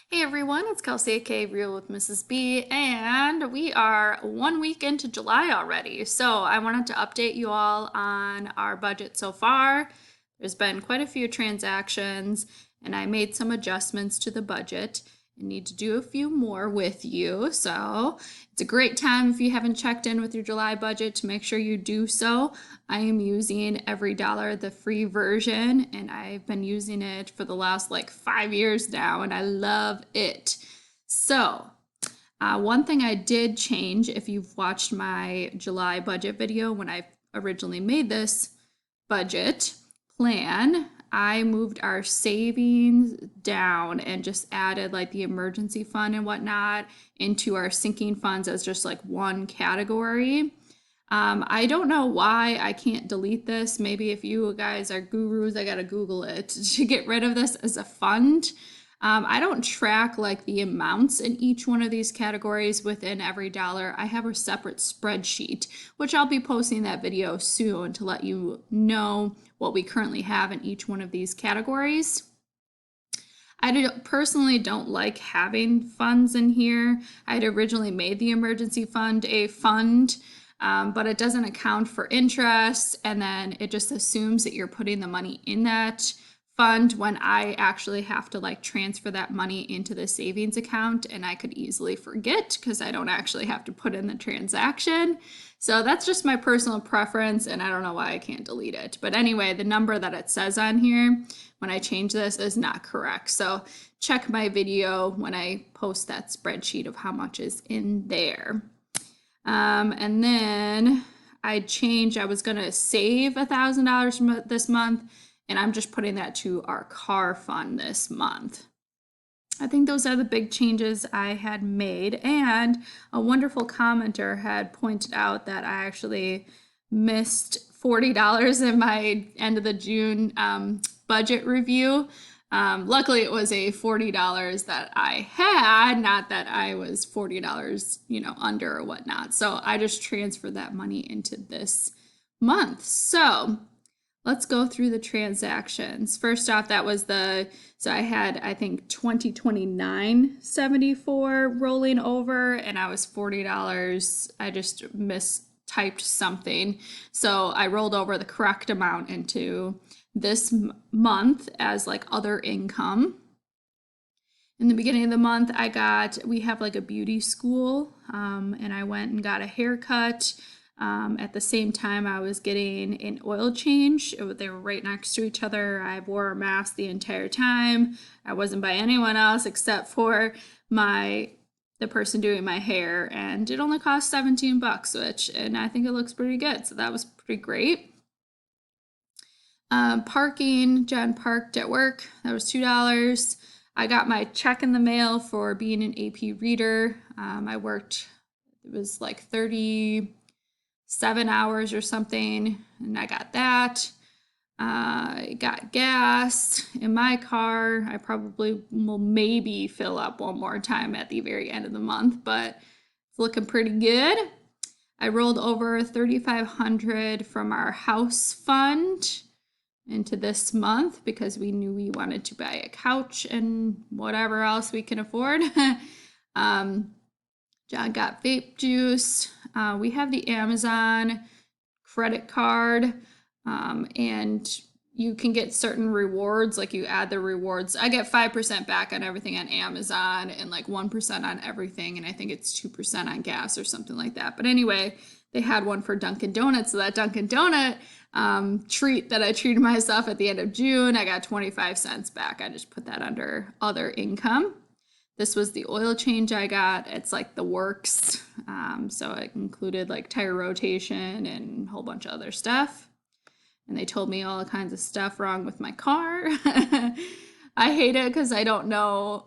Hey everyone, it's Kelsey, aka Real with Mrs. B, and we are 1 week into July already. So I wanted to update you all on our budget so far. There's been quite a few transactions, and I made some adjustments to the budget and need to do a few more with you. So it's a great time if you haven't checked in with your July budget to make sure you do so. I am using Every Dollar, the free version, and I've been using it for the last like 5 years now, and I love it. So, one thing I did change, if you've watched my July budget video when I originally made this budget plan, I moved our savings down and just added like the emergency fund and whatnot into our sinking funds as just like one category. I don't know why I can't delete this. Maybe if you guys are gurus, I gotta Google it to get rid of this as a fund. I don't track like the amounts in each one of these categories within Every Dollar. I have a separate spreadsheet, which I'll be posting that video soon to let you know what we currently have in each one of these categories. I personally don't like having funds in here. I had originally made the emergency fund a fund, but it doesn't account for interest, and then it just assumes that you're putting the money in that fund when I actually have to like transfer that money into the savings account, and I could easily forget because I don't actually have to put in the transaction. So that's just my personal preference, and I don't know why I can't delete it. But anyway, the number that it says on here when I change this is not correct. So check my video when I post that spreadsheet of how much is in there. And then I was going to save $1,000 this month, and I'm just putting that to our car fund this month. I think those are the big changes I had made, and a wonderful commenter had pointed out that I actually missed $40 in my end of the June budget review. Luckily, it was a $40 that I had, not that I was $40, under or whatnot. So I just transferred that money into this month. So let's go through the transactions. First off, so I had, I think, 2029.74 rolling over, and I was $40. I just mistyped something. So I rolled over the correct amount into this month as like other income. In the beginning of the month, we have like a beauty school, and I went and got a haircut. At the same time, I was getting an oil change. They were right next to each other. I wore a mask the entire time. I wasn't by anyone else except for the person doing my hair, and it only cost $17, and I think it looks pretty good. So that was pretty great. Parking, John parked at work. That was $2. I got my check in the mail for being an AP reader. I worked, it was like 37 hours or something, and I got that. I got gas in my car. I probably will maybe fill up one more time at the very end of the month, but it's looking pretty good. I rolled over $3,500 from our house fund into this month because we knew we wanted to buy a couch and whatever else we can afford. John got vape juice. We have the Amazon credit card, and you can get certain rewards, like you add the rewards. I get 5% back on everything on Amazon and like 1% on everything, and I think it's 2% on gas or something like that. But anyway, they had one for Dunkin' Donuts, so that Dunkin' Donut treat that I treated myself at the end of June, I got 25 cents back. I just put that under other income. This was the oil change I got. It's like the works. So it included like tire rotation and a whole bunch of other stuff. And they told me all kinds of stuff wrong with my car. I hate it because I don't know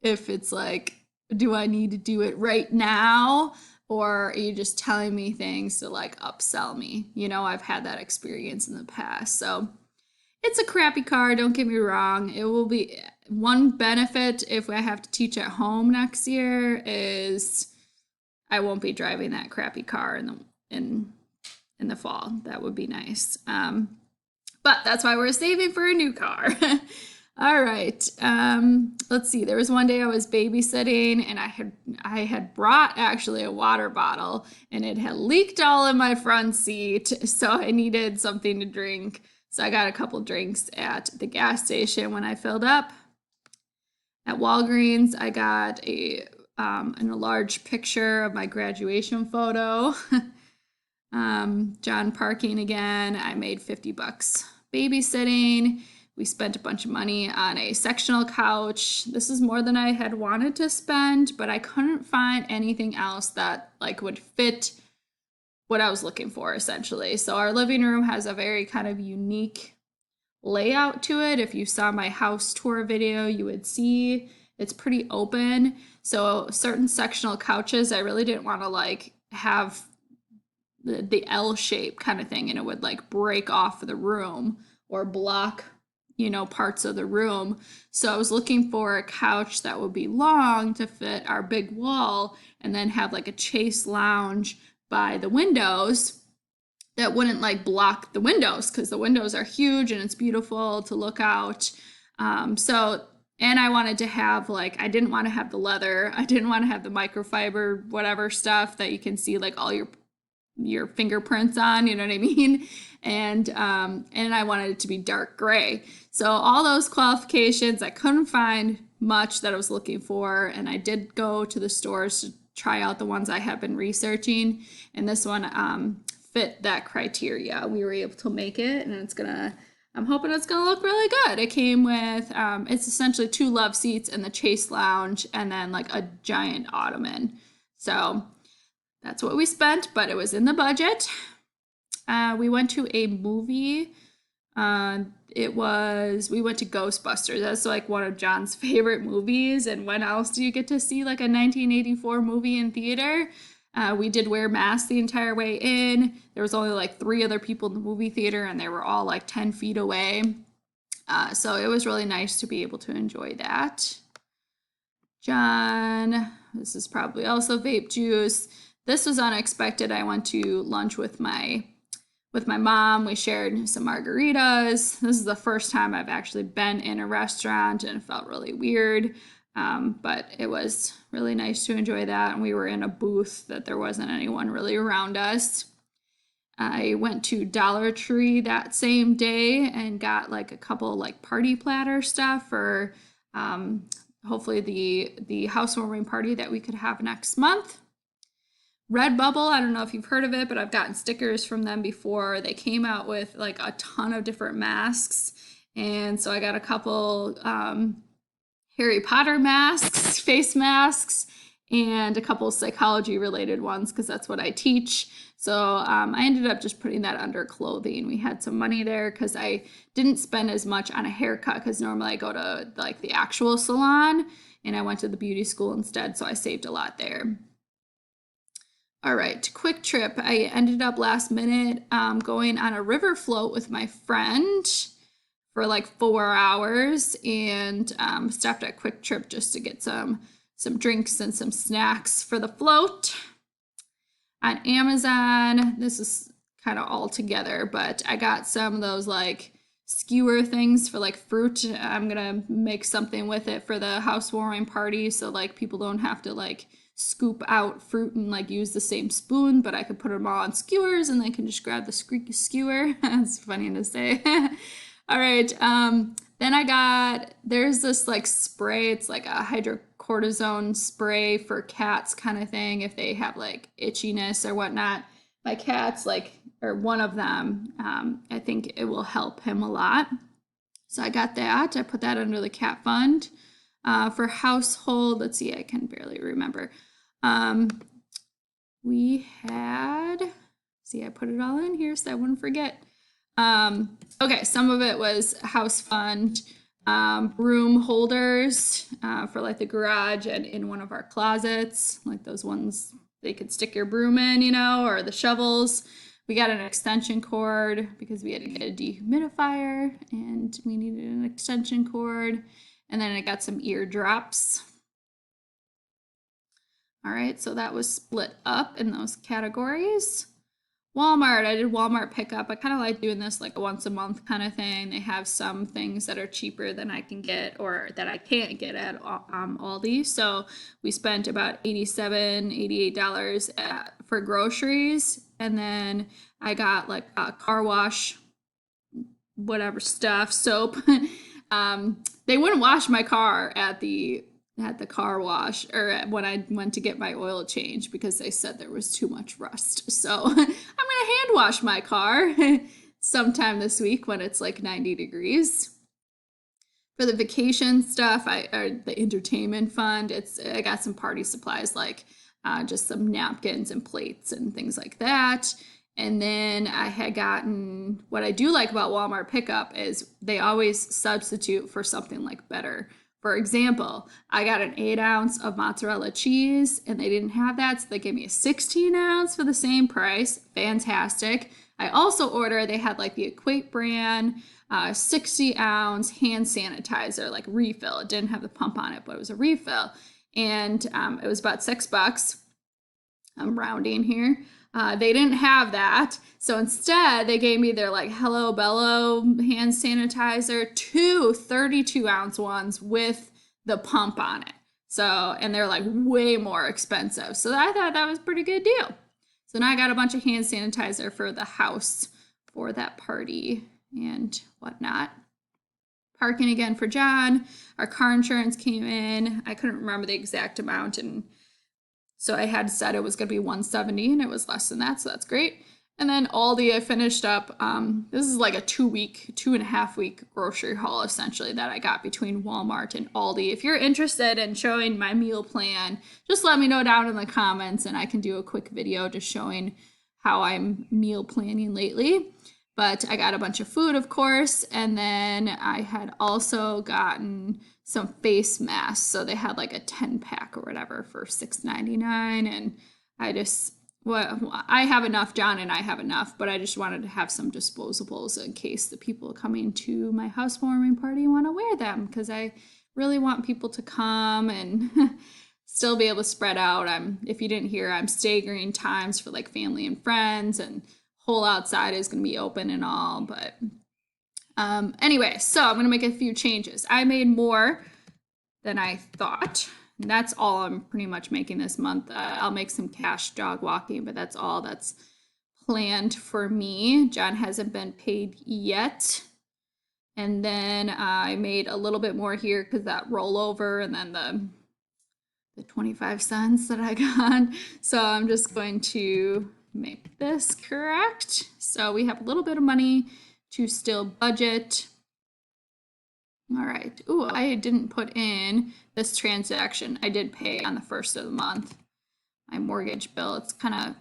if it's like, do I need to do it right now? Or are you just telling me things to like upsell me? I've had that experience in the past. So it's a crappy car, don't get me wrong. It will be one benefit if I have to teach at home next year is I won't be driving that crappy car in the fall. That would be nice. But that's why we're saving for a new car. All right. Let's see. There was one day I was babysitting and I had brought actually a water bottle and it had leaked all in my front seat, so I needed something to drink. So I got a couple drinks at the gas station when I filled up. At Walgreens, I got a enlarged picture of my graduation photo. John parking again. I made $50 babysitting. We spent a bunch of money on a sectional couch. This is more than I had wanted to spend, but I couldn't find anything else that like would fit what I was looking for essentially. So our living room has a very kind of unique layout to it. If you saw my house tour video, you would see it's pretty open. So certain sectional couches, I really didn't want to like have the L shape kind of thing, and it would like break off the room or block, parts of the room. So I was looking for a couch that would be long to fit our big wall and then have like a chase lounge by the windows that wouldn't like block the windows, because the windows are huge and it's beautiful to look out. And I wanted to have like, I didn't want to have the leather, I didn't want to have the microfiber whatever stuff that you can see like all your fingerprints on, you know what I mean? And I wanted it to be dark gray. So all those qualifications, I couldn't find much that I was looking for, and I did go to the stores to try out the ones I have been researching, and this one fit that criteria. We were able to make it, and I'm hoping it's gonna look really good. It came with, it's essentially 2 love seats in the chase lounge and then like a giant ottoman. So that's what we spent, but it was in the budget. We went to a movie. We went to Ghostbusters. That's like one of John's favorite movies. And when else do you get to see like a 1984 movie in theater? We did wear masks the entire way in. There was only like 3 other people in the movie theater, and they were all like 10 feet away. So it was really nice to be able to enjoy that. John, this is probably also vape juice. This was unexpected. I went to lunch with my mom. We shared some margaritas. This is the first time I've actually been in a restaurant, and it felt really weird. But it was really nice to enjoy that. And we were in a booth that there wasn't anyone really around us. I went to Dollar Tree that same day and got like a couple like party platter stuff for hopefully the housewarming party that we could have next month. Redbubble, I don't know if you've heard of it, but I've gotten stickers from them before. They came out with like a ton of different masks. And so I got a couple Harry Potter masks, face masks, and a couple psychology related ones, because that's what I teach. So I ended up just putting that under clothing. We had some money there because I didn't spend as much on a haircut, because normally I go to like the actual salon, and I went to the beauty school instead, so I saved a lot there. All right, quick trip. I ended up last minute going on a river float with my friend for like 4 hours, and stopped at Quick Trip just to get some drinks and some snacks for the float. On Amazon, this is kind of all together, but I got some of those like skewer things for like fruit. I'm gonna make something with it for the housewarming party, so like people don't have to like scoop out fruit and like use the same spoon, but I could put them all on skewers and they can just grab the skewer. It's funny to say. All right, then there's this like spray, it's like a hydrocortisone spray for cats kind of thing if they have like itchiness or whatnot. My cat's or one of them, I think it will help him a lot. So I got that. I put that under the cat fund. For household, let's see, I can barely remember. I put it all in here so I wouldn't forget. Okay, some of it was house fund, broom holders for like the garage and in one of our closets, like those ones they could stick your broom in, or the shovels. We got an extension cord because we had to get a dehumidifier and we needed an extension cord. And then I got some eardrops. All right, so that was split up in those categories. Walmart, I did Walmart pickup. I kind of like doing this like a once a month kind of thing. They have some things that are cheaper than I can get or that I can't get at Aldi. So we spent about $88 for groceries. And then I got like a car wash, whatever stuff, soap. They wouldn't wash my car at the car wash or when I went to get my oil change because they said there was too much rust. So I'm gonna hand wash my car sometime this week when it's like 90 degrees. For the vacation stuff, or the entertainment fund, I got some party supplies like just some napkins and plates and things like that. And then I had gotten, what I do like about Walmart pickup is they always substitute for something like better. For example, I got an 8-ounce of mozzarella cheese and they didn't have that, so they gave me a 16-ounce for the same price. Fantastic. I also they had like the Equate brand 60-ounce hand sanitizer, like refill. It didn't have the pump on it, but it was a refill. And it was about $6. I'm rounding here. They didn't have that. So instead, they gave me their like Hello Bello hand sanitizer, 2 32-ounce ones with the pump on it. So, and they're like way more expensive. So I thought that was a pretty good deal. So now I got a bunch of hand sanitizer for the house for that party and whatnot. Parking again for John. Our car insurance came in. I couldn't remember the exact amount, and so I had said it was going to be $170 and it was less than that, so that's great. And then Aldi, I finished up, this is like a 2.5 week grocery haul essentially that I got between Walmart and Aldi. If you're interested in showing my meal plan, just let me know down in the comments and I can do a quick video just showing how I'm meal planning lately. But I got a bunch of food, of course, and then I had also gotten some face masks. So they had like a 10-pack or whatever for $6.99, and I have enough, John and I have enough, but I just wanted to have some disposables in case the people coming to my housewarming party want to wear them, because I really want people to come and still be able to spread out. If you didn't hear, I'm staggering times for like family and friends, and whole outside is going to be open and all, but anyway, so I'm going to make a few changes. I made more than I thought. And that's all I'm pretty much making this month. I'll make some cash dog walking, but that's all that's planned for me. John hasn't been paid yet. And then I made a little bit more here because that rollover and then the 25 cents that I got. So I'm just going to make this correct. So we have a little bit of money to still budget. All right. Ooh, I didn't put in this transaction. I did pay on the 1st of the month, my mortgage bill. It's kind of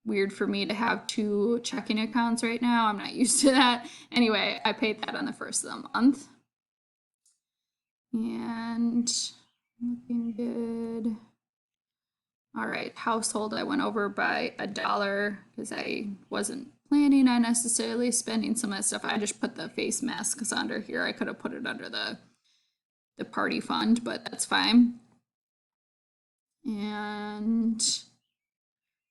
weird for me to have 2 checking accounts right now. I'm not used to that. Anyway, I paid that on the 1st of the month. And looking good. All right, household, I went over by $1 because I wasn't planning on necessarily spending some of that stuff. I just put the face masks under here. I could have put it under the party fund, but that's fine. And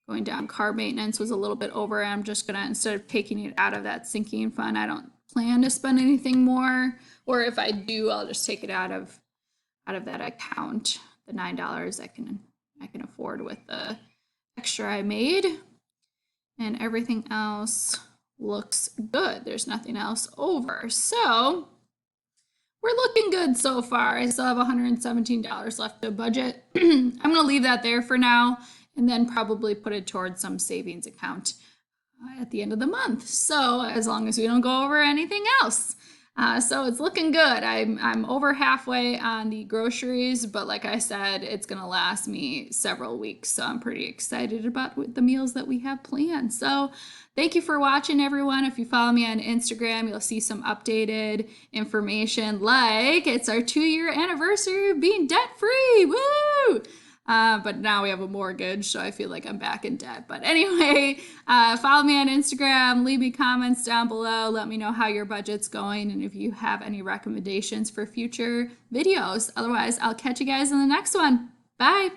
going down, car maintenance was a little bit over. I'm just gonna, instead of taking it out of that sinking fund, I don't plan to spend anything more. Or if I do, I'll just take it out of that account. The $9 I can afford with the extra I made. And everything else looks good. There's nothing else over. So we're looking good so far. I still have $117 left to budget. I'm going to leave that there for now and then probably put it towards some savings account at the end of the month. So as long as we don't go over anything else. So it's looking good. I'm over halfway on the groceries, but like I said, it's going to last me several weeks. So I'm pretty excited about the meals that we have planned. So thank you for watching, everyone. If you follow me on Instagram, you'll see some updated information, like it's our 2-year anniversary of being debt-free. Woo! But now we have a mortgage, so I feel like I'm back in debt. But anyway, follow me on Instagram, leave me comments down below, let me know how your budget's going, and if you have any recommendations for future videos. Otherwise, I'll catch you guys in the next one. Bye!